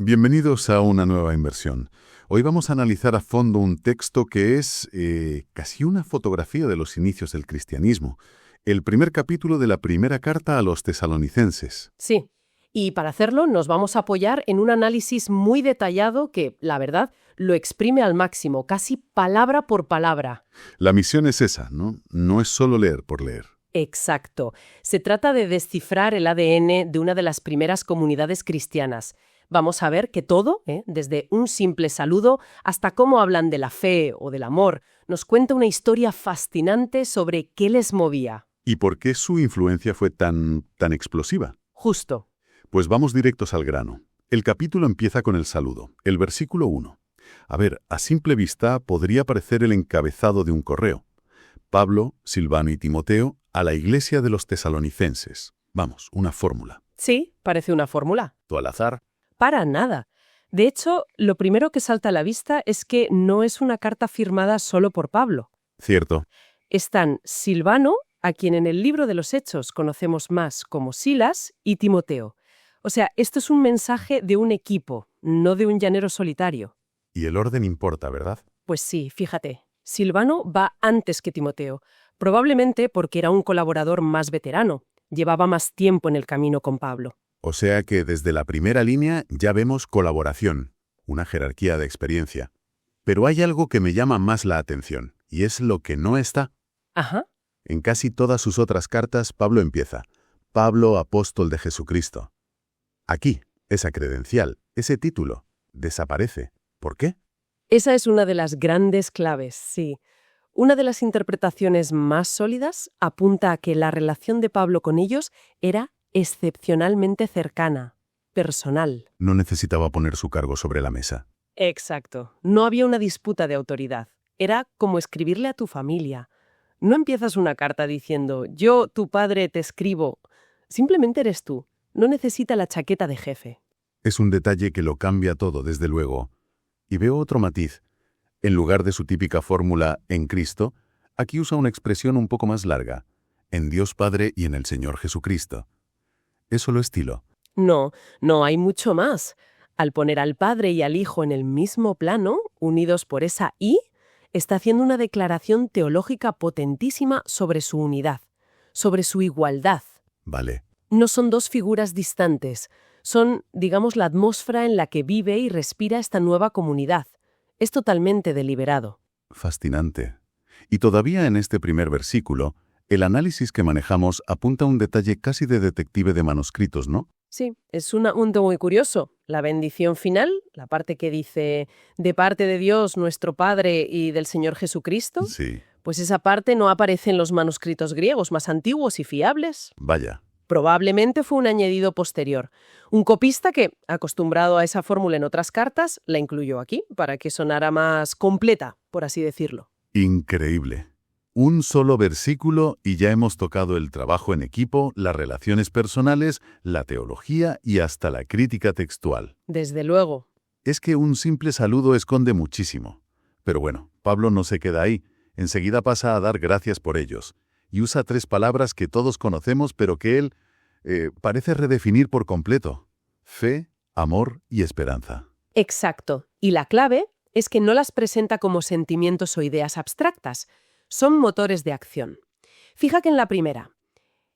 Bienvenidos a una nueva inversión. Hoy vamos a analizar a fondo un texto que es casi una fotografía de los inicios del cristianismo. El primer capítulo de la primera carta a los tesalonicenses. Sí, y para hacerlo nos vamos a apoyar en un análisis muy detallado que, la verdad, lo exprime al máximo, casi palabra por palabra. La misión es esa, ¿no? No es solo leer por leer. Exacto. Se trata de descifrar el ADN de una de las primeras comunidades cristianas. Vamos a ver que todo, desde un simple saludo hasta cómo hablan de la fe o del amor, nos cuenta una historia fascinante sobre qué les movía. ¿Y por qué su influencia fue tan explosiva? Justo. Pues vamos directos al grano. El capítulo empieza con el saludo, el versículo 1. A ver, a simple vista podría parecer el encabezado de un correo. Pablo, Silvano y Timoteo a la iglesia de los tesalonicenses. Vamos, una fórmula. Sí, parece una fórmula. ¿Tú al azar? Para nada. De hecho, lo primero que salta a la vista es que no es una carta firmada solo por Pablo. Cierto. Están Silvano, a quien en el libro de los Hechos conocemos más como Silas, y Timoteo. O sea, esto es un mensaje de un equipo, no de un llanero solitario. Y el orden importa, ¿verdad? Pues sí, fíjate. Silvano va antes que Timoteo, probablemente porque era un colaborador más veterano. Llevaba más tiempo en el camino con Pablo. O sea que desde la primera línea ya vemos colaboración, una jerarquía de experiencia. Pero hay algo que me llama más la atención, y es lo que no está. Ajá. En casi todas sus otras cartas, Pablo empieza: Pablo, apóstol de Jesucristo. Aquí, esa credencial, ese título, desaparece. ¿Por qué? Esa es una de las grandes claves, sí. Una de las interpretaciones más sólidas apunta a que la relación de Pablo con ellos era excepcionalmente cercana, personal. No necesitaba poner su cargo sobre la mesa. Exacto. No había una disputa de autoridad. Era como escribirle a tu familia. No empiezas una carta diciendo, yo, tu padre, te escribo. Simplemente eres tú. No necesita la chaqueta de jefe. Es un detalle que lo cambia todo, desde luego. Y veo otro matiz. En lugar de su típica fórmula en Cristo, aquí usa una expresión un poco más larga: en Dios Padre y en el Señor Jesucristo. Es solo estilo. No, no hay mucho más. Al poner al Padre y al Hijo en el mismo plano, unidos por esa I, está haciendo una declaración teológica potentísima sobre su unidad, sobre su igualdad. Vale. No son dos figuras distantes, son, digamos, la atmósfera en la que vive y respira esta nueva comunidad. Es totalmente deliberado. Fascinante. Y todavía en este primer versículo, el análisis que manejamos apunta a un detalle casi de detective de manuscritos, ¿no? Sí, es un asunto muy curioso. La bendición final, la parte que dice de parte de Dios, nuestro Padre y del Señor Jesucristo, Sí. pues esa parte no aparece en los manuscritos griegos más antiguos y fiables. Vaya. Probablemente fue un añadido posterior. Un copista que, acostumbrado a esa fórmula en otras cartas, la incluyó aquí para que sonara más completa, por así decirlo. Increíble. Un solo versículo y ya hemos tocado el trabajo en equipo, las relaciones personales, la teología y hasta la crítica textual. Desde luego. Es que un simple saludo esconde muchísimo. Pero bueno, Pablo no se queda ahí. Enseguida pasa a dar gracias por ellos. Y usa tres palabras que todos conocemos, pero que él parece redefinir por completo: fe, amor y esperanza. Exacto. Y la clave es que no las presenta como sentimientos o ideas abstractas. Son motores de acción. Fija que en la primera,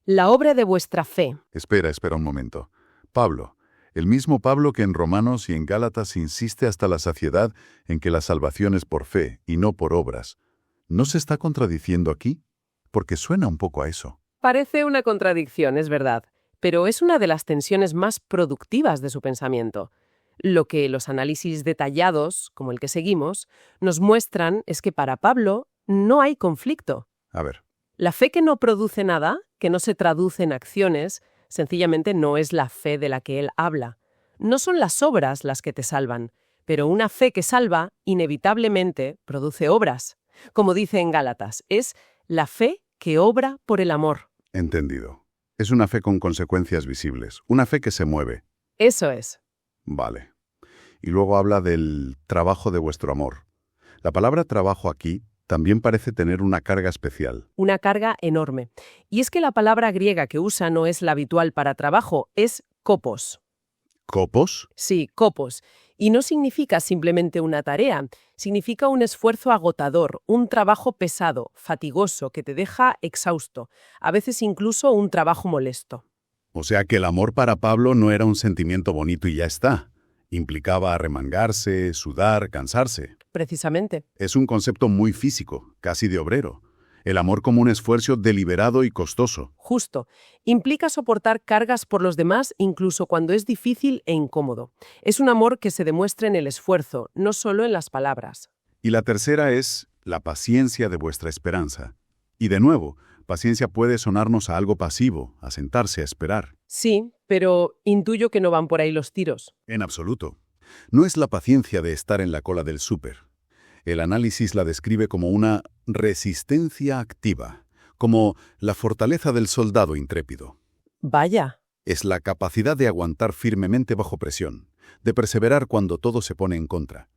la obra de vuestra fe. Espera un momento. Pablo, el mismo Pablo que en Romanos y en Gálatas insiste hasta la saciedad en que la salvación es por fe y no por obras, ¿no se está contradiciendo aquí? Porque suena un poco a eso. Parece una contradicción, es verdad, pero es una de las tensiones más productivas de su pensamiento. Lo que los análisis detallados, como el que seguimos, nos muestran es que para Pablo no hay conflicto. A ver. La fe que no produce nada, que no se traduce en acciones, sencillamente no es la fe de la que él habla. No son las obras las que te salvan, pero una fe que salva, inevitablemente, produce obras. Como dice en Gálatas, es la fe que obra por el amor. Entendido. Es una fe con consecuencias visibles, una fe que se mueve. Eso es. Vale. Y luego habla del trabajo de vuestro amor. La palabra trabajo aquí también parece tener una carga especial. Una carga enorme. Y es que la palabra griega que usa no es la habitual para trabajo, es kopos. ¿Copos? Sí, copos. Y no significa simplemente una tarea, significa un esfuerzo agotador, un trabajo pesado, fatigoso, que te deja exhausto, a veces incluso un trabajo molesto. O sea que el amor para Pablo no era un sentimiento bonito y ya está. Implicaba arremangarse, sudar, cansarse. Precisamente. Es un concepto muy físico, casi de obrero. El amor como un esfuerzo deliberado y costoso. Justo. Implica soportar cargas por los demás incluso cuando es difícil e incómodo. Es un amor que se demuestra en el esfuerzo, no solo en las palabras. Y la tercera es la paciencia de vuestra esperanza. Y de nuevo, paciencia puede sonarnos a algo pasivo, a sentarse a esperar. Sí, pero intuyo que no van por ahí los tiros. En absoluto. No es la paciencia de estar en la cola del súper. El análisis la describe como una resistencia activa, como la fortaleza del soldado intrépido. Vaya. Es la capacidad de aguantar firmemente bajo presión, de perseverar cuando todo se pone en contra.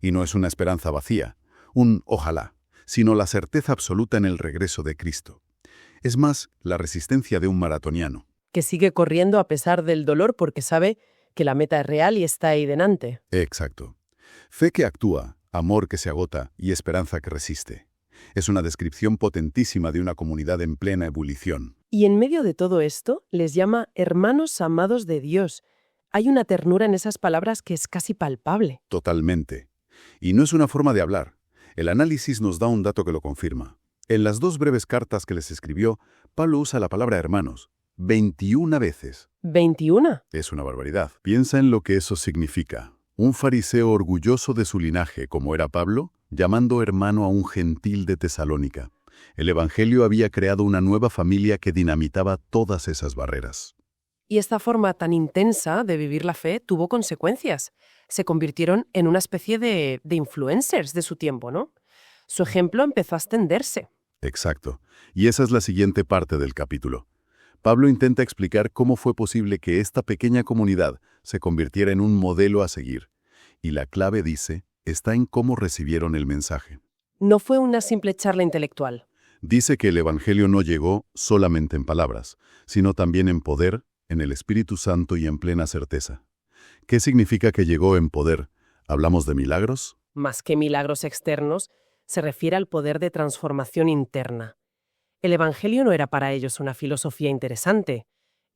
Y no es una esperanza vacía, un ojalá, sino la certeza absoluta en el regreso de Cristo. Es más, la resistencia de un maratoniano. Que sigue corriendo a pesar del dolor porque sabe que la meta es real y está ahí delante. Exacto. Fe que actúa, amor que se agota y esperanza que resiste. Es una descripción potentísima de una comunidad en plena ebullición. Y en medio de todo esto, les llama hermanos amados de Dios. Hay una ternura en esas palabras que es casi palpable. Totalmente. Y no es una forma de hablar. El análisis nos da un dato que lo confirma. En las 2 breves cartas que les escribió, Pablo usa la palabra hermanos 21 veces. ¿21? Es una barbaridad. Piensa en lo que eso significa. Un fariseo orgulloso de su linaje, como era Pablo, llamando hermano a un gentil de Tesalónica. El Evangelio había creado una nueva familia que dinamitaba todas esas barreras. Y esta forma tan intensa de vivir la fe tuvo consecuencias. Se convirtieron en una especie de influencers de su tiempo, ¿no? Su ejemplo empezó a extenderse. Exacto. Y esa es la siguiente parte del capítulo. Pablo intenta explicar cómo fue posible que esta pequeña comunidad se convirtiera en un modelo a seguir. Y la clave, dice, está en cómo recibieron el mensaje. No fue una simple charla intelectual. Dice que el Evangelio no llegó solamente en palabras, sino también en poder, en el Espíritu Santo y en plena certeza. ¿Qué significa que llegó en poder? ¿Hablamos de milagros? Más que milagros externos, se refiere al poder de transformación interna. El Evangelio no era para ellos una filosofía interesante.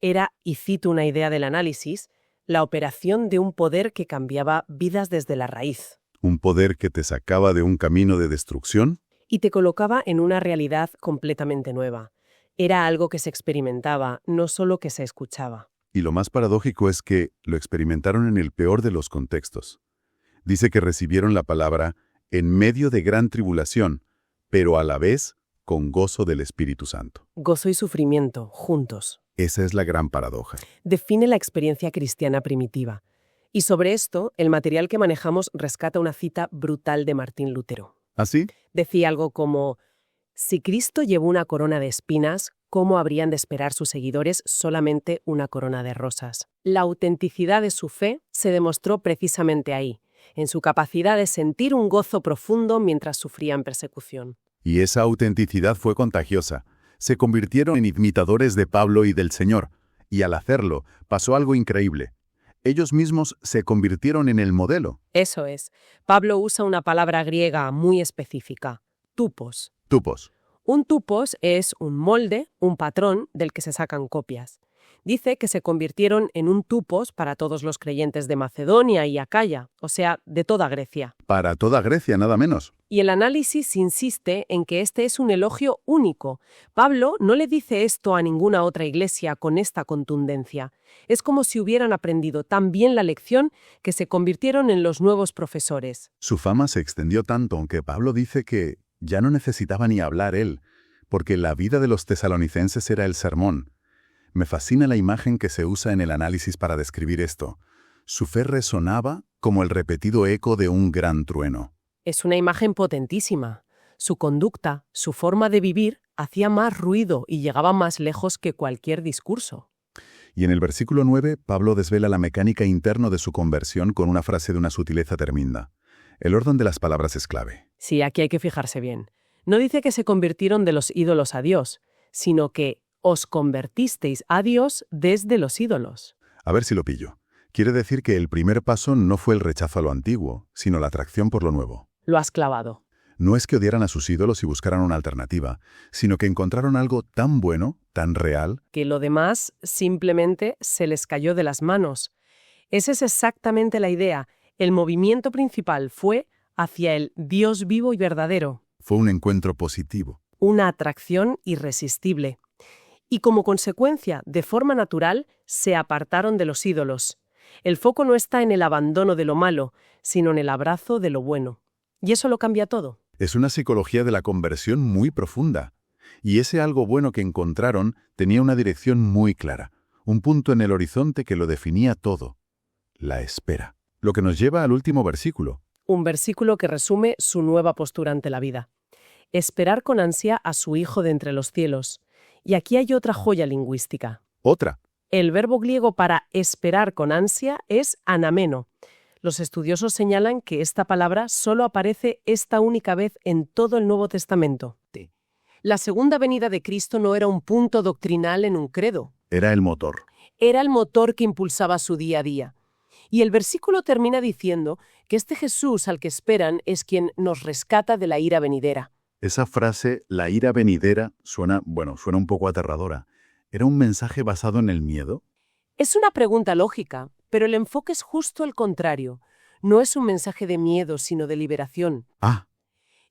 Era, y cito una idea del análisis, la operación de un poder que cambiaba vidas desde la raíz. ¿Un poder que te sacaba de un camino de destrucción? Y te colocaba en una realidad completamente nueva. Era algo que se experimentaba, no solo que se escuchaba. Y lo más paradójico es que lo experimentaron en el peor de los contextos. Dice que recibieron la palabra en medio de gran tribulación, pero a la vez con gozo del Espíritu Santo. Gozo y sufrimiento, juntos. Esa es la gran paradoja. Define la experiencia cristiana primitiva. Y sobre esto, el material que manejamos rescata una cita brutal de Martín Lutero. ¿Así? Decía algo como: si Cristo llevó una corona de espinas, ¿cómo habrían de esperar sus seguidores solamente una corona de rosas? La autenticidad de su fe se demostró precisamente ahí, en su capacidad de sentir un gozo profundo mientras sufrían persecución. Y esa autenticidad fue contagiosa. Se convirtieron en imitadores de Pablo y del Señor. Y al hacerlo, pasó algo increíble. Ellos mismos se convirtieron en el modelo. Eso es. Pablo usa una palabra griega muy específica: tupos. Tupos. Un tupos es un molde, un patrón del que se sacan copias. Dice que se convirtieron en un tupos para todos los creyentes de Macedonia y Acaya, o sea, de toda Grecia. Para toda Grecia, nada menos. Y el análisis insiste en que este es un elogio único. Pablo no le dice esto a ninguna otra iglesia con esta contundencia. Es como si hubieran aprendido tan bien la lección que se convirtieron en los nuevos profesores. Su fama se extendió tanto, aunque Pablo dice que ya no necesitaba ni hablar él, porque la vida de los tesalonicenses era el sermón. Me fascina la imagen que se usa en el análisis para describir esto. Su fe resonaba como el repetido eco de un gran trueno. Es una imagen potentísima. Su conducta, su forma de vivir, hacía más ruido y llegaba más lejos que cualquier discurso. Y en el versículo 9, Pablo desvela la mecánica interna de su conversión con una frase de una sutileza tremenda. El orden de las palabras es clave. Sí, aquí hay que fijarse bien. No dice que se convirtieron de los ídolos a Dios, sino que os convertisteis a Dios desde los ídolos. A ver si lo pillo. Quiere decir que el primer paso no fue el rechazo a lo antiguo, sino la atracción por lo nuevo. Lo has clavado. No es que odiaran a sus ídolos y buscaran una alternativa, sino que encontraron algo tan bueno, tan real. Que lo demás simplemente se les cayó de las manos. Esa es exactamente la idea. El movimiento principal fue hacia el Dios vivo y verdadero. Fue un encuentro positivo. Una atracción irresistible. Y como consecuencia, de forma natural, se apartaron de los ídolos. El foco no está en el abandono de lo malo, sino en el abrazo de lo bueno. Y eso lo cambia todo. Es una psicología de la conversión muy profunda. Y ese algo bueno que encontraron tenía una dirección muy clara, un punto en el horizonte que lo definía todo. La espera. Lo que nos lleva al último versículo. Un versículo que resume su nueva postura ante la vida. Esperar con ansia a su Hijo de entre los cielos. Y aquí hay otra joya lingüística. Otra. El verbo griego para esperar con ansia es anameno. Los estudiosos señalan que esta palabra solo aparece esta única vez en todo el Nuevo Testamento. La segunda venida de Cristo no era un punto doctrinal en un credo. Era el motor. Era el motor que impulsaba su día a día. Y el versículo termina diciendo que este Jesús al que esperan es quien nos rescata de la ira venidera. Esa frase, la ira venidera, suena un poco aterradora. ¿Era un mensaje basado en el miedo? Es una pregunta lógica, pero el enfoque es justo el contrario. No es un mensaje de miedo, sino de liberación. Ah,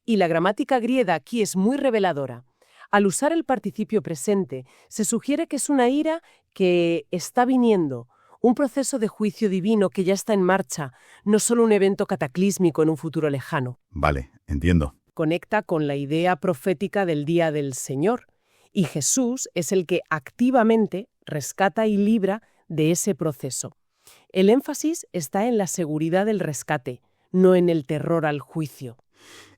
Y la gramática griega aquí es muy reveladora. Al usar el participio presente, se sugiere que es una ira que está viniendo, un proceso de juicio divino que ya está en marcha, no solo un evento cataclísmico en un futuro lejano. vale, entiendo. Conecta con la idea profética del día del Señor, y Jesús es el que activamente rescata y libra de ese proceso. El énfasis está en la seguridad del rescate, no en el terror al juicio.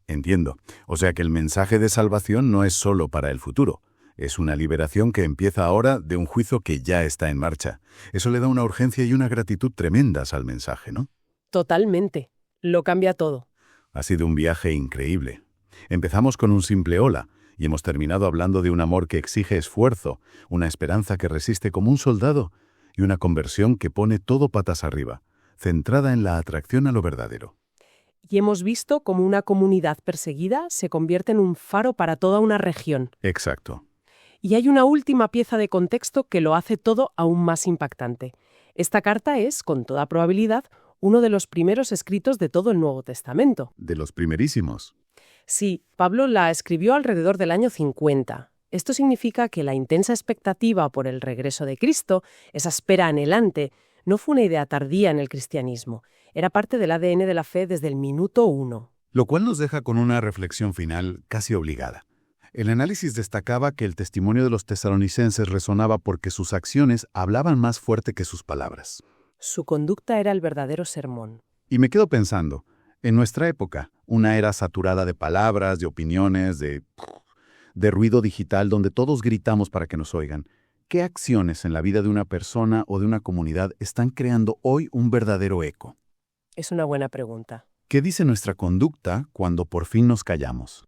Entiendo. O sea que el mensaje de salvación no es solo para el futuro. Es una liberación que empieza ahora de un juicio que ya está en marcha. Eso le da una urgencia y una gratitud tremendas al mensaje, ¿no? Totalmente. Lo cambia todo. Ha sido un viaje increíble. Empezamos con un simple hola y hemos terminado hablando de un amor que exige esfuerzo, una esperanza que resiste como un soldado y una conversión que pone todo patas arriba, centrada en la atracción a lo verdadero. Y hemos visto cómo una comunidad perseguida se convierte en un faro para toda una región. Exacto. Y hay una última pieza de contexto que lo hace todo aún más impactante. Esta carta es, con toda probabilidad, uno de los primeros escritos de todo el Nuevo Testamento. De los primerísimos. Sí, Pablo la escribió alrededor del año 50. Esto significa que la intensa expectativa por el regreso de Cristo, esa espera anhelante, no fue una idea tardía en el cristianismo. Era parte del ADN de la fe desde el minuto 1. Lo cual nos deja con una reflexión final casi obligada. El análisis destacaba que el testimonio de los tesalonicenses resonaba porque sus acciones hablaban más fuerte que sus palabras. Su conducta era el verdadero sermón. Y me quedo pensando, en nuestra época, una era saturada de palabras, de opiniones, de ruido digital donde todos gritamos para que nos oigan. ¿Qué acciones en la vida de una persona o de una comunidad están creando hoy un verdadero eco? Es una buena pregunta. ¿Qué dice nuestra conducta cuando por fin nos callamos?